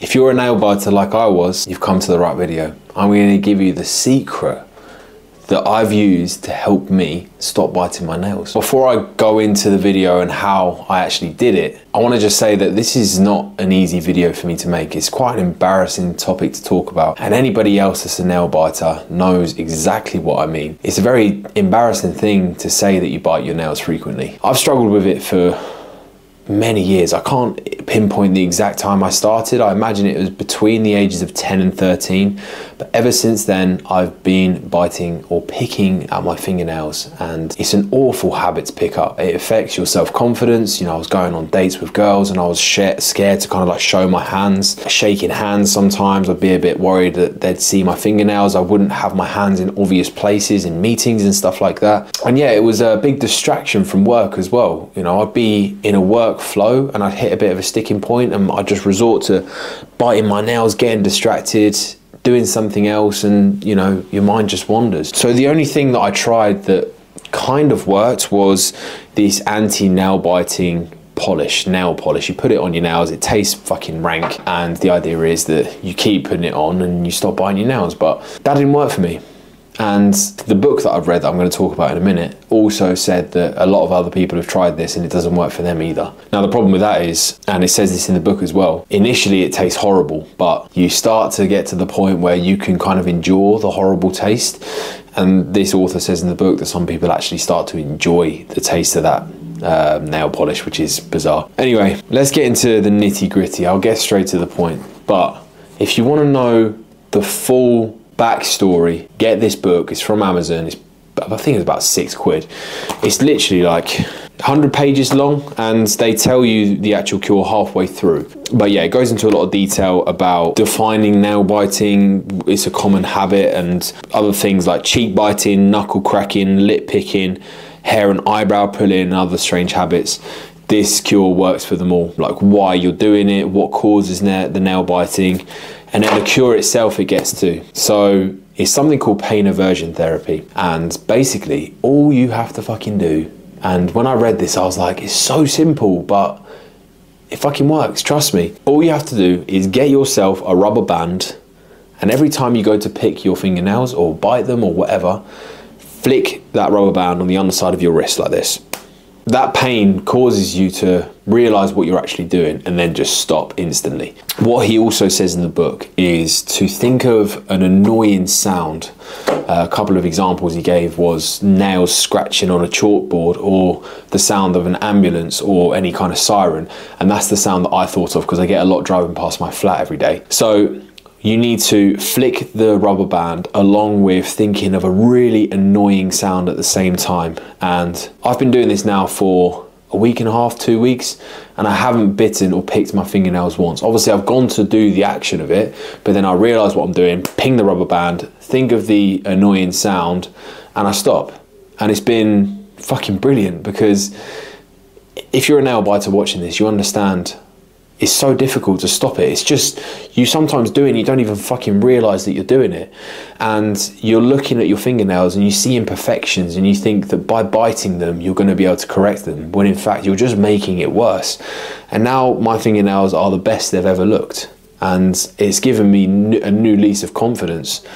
If you're a nail biter like I was, you've come to the right video. I'm going to give you the secret that I've used to help me stop biting my nails. Before I go into the video and how I actually did it, I want to just say that this is not an easy video for me to make. It's quite an embarrassing topic to talk about, and anybody else that's a nail biter knows exactly what I mean. It's a very embarrassing thing to say that you bite your nails frequently. I've struggled with it for many years. I can't pinpoint the exact time I started. I imagine it was between the ages of 10 and 13, but ever since then I've been biting or picking at my fingernails, and it's an awful habit to pick up. It affects your self-confidence. You know, I was going on dates with girls and I was scared to kind of like show my hands, shaking hands. Sometimes I'd be a bit worried that they'd see my fingernails. I wouldn't have my hands in obvious places in meetings and stuff like that. And yeah, it was a big distraction from work as well. You know, I'd be in a work flow and I'd hit a bit of a sticking point and I'd just resort to biting my nails, getting distracted, doing something else, and you know, your mind just wanders. So the only thing that I tried that kind of worked was this anti-nail biting polish, nail polish. You put it on your nails, it tastes fucking rank, and the idea is that you keep putting it on and you stop biting your nails, but that didn't work for me. And the book that I've read that I'm going to talk about in a minute also said that a lot of other people have tried this and it doesn't work for them either. Now the problem with that is, and it says this in the book as well, initially it tastes horrible, but you start to get to the point where you can kind of endure the horrible taste. And this author says in the book that some people actually start to enjoy the taste of that nail polish, which is bizarre. Anyway, let's get into the nitty gritty. I'll get straight to the point. But if you want to know the full backstory, get this book. It's from Amazon. I think it's about £6. It's literally like 100 pages long, and they tell you the actual cure halfway through. But yeah, it goes into a lot of detail about defining nail biting. It's a common habit, and other things like cheek biting, knuckle cracking, lip picking, hair and eyebrow pulling, and other strange habits. This cure works for them all, like why you're doing it, what causes the nail biting, and then the cure itself it gets to. So it's something called pain aversion therapy, and basically all you have to fucking do, and when I read this I was like, it's so simple, but it fucking works, trust me. All you have to do is get yourself a rubber band, and every time you go to pick your fingernails or bite them or whatever, flick that rubber band on the underside of your wrist like this. That pain causes you to realize what you're actually doing and then just stop instantly. What he also says in the book is to think of an annoying sound. A couple of examples he gave was nails scratching on a chalkboard, or the sound of an ambulance or any kind of siren. And that's the sound that I thought of because I get a lot driving past my flat every day. So you need to flick the rubber band along with thinking of a really annoying sound at the same time. And I've been doing this now for a week and a half, 2 weeks, and I haven't bitten or picked my fingernails once. Obviously I've gone to do the action of it, but then I realize what I'm doing, ping the rubber band, think of the annoying sound, and I stop. And it's been fucking brilliant, because if you're a nail biter watching this, you understand it's so difficult to stop it. It's just, you sometimes do it and you don't even fucking realize that you're doing it. And you're looking at your fingernails and you see imperfections and you think that by biting them, you're gonna be able to correct them, when in fact, you're just making it worse. And now my fingernails are the best they've ever looked. And it's given me a new lease of confidence.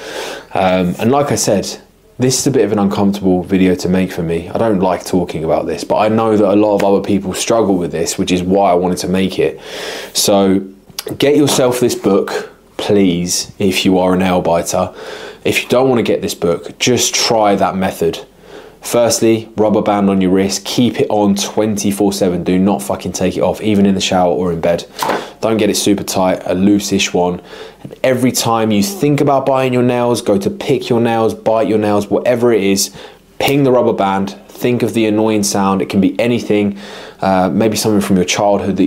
And like I said, this is a bit of an uncomfortable video to make for me. I don't like talking about this, but I know that a lot of other people struggle with this, which is why I wanted to make it. So get yourself this book, please, if you are a nail biter. If you don't want to get this book, just try that method. Firstly, rubber band on your wrist, keep it on 24/7. Do not fucking take it off, even in the shower or in bed. Don't get it super tight, a loose-ish one. And every time you think about biting your nails, go to pick your nails, bite your nails, whatever it is, ping the rubber band, think of the annoying sound. It can be anything, maybe something from your childhood that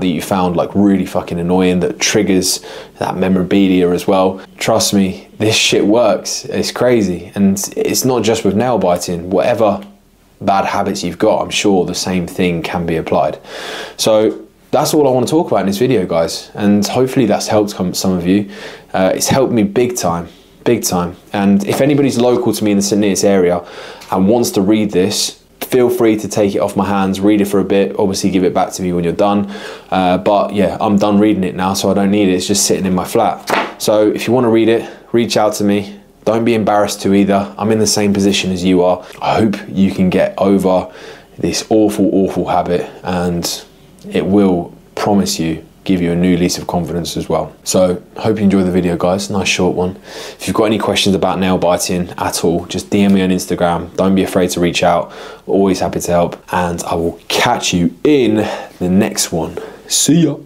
you found like really fucking annoying, that triggers that memorabilia as well. Trust me, this shit works. It's crazy. And it's not just with nail biting. Whatever bad habits you've got, I'm sure the same thing can be applied. So that's all I want to talk about in this video, guys, and hopefully that's helped some of you. It's helped me big time. And if anybody's local to me in the St Neots area and wants to read this, feel free to take it off my hands, read it for a bit, obviously give it back to me when you're done. But yeah, I'm done reading it now, so I don't need it. It's just sitting in my flat. So if you want to read it, reach out to me. Don't be embarrassed to either. I'm in the same position as you are. I hope you can get over this awful habit, and it will, promise you, give you a new lease of confidence as well. So hope you enjoyed the video, guys. Nice short one. If you've got any questions about nail biting at all, just DM me on Instagram. Don't be afraid to reach out. Always happy to help, and I will catch you in the next one. See ya.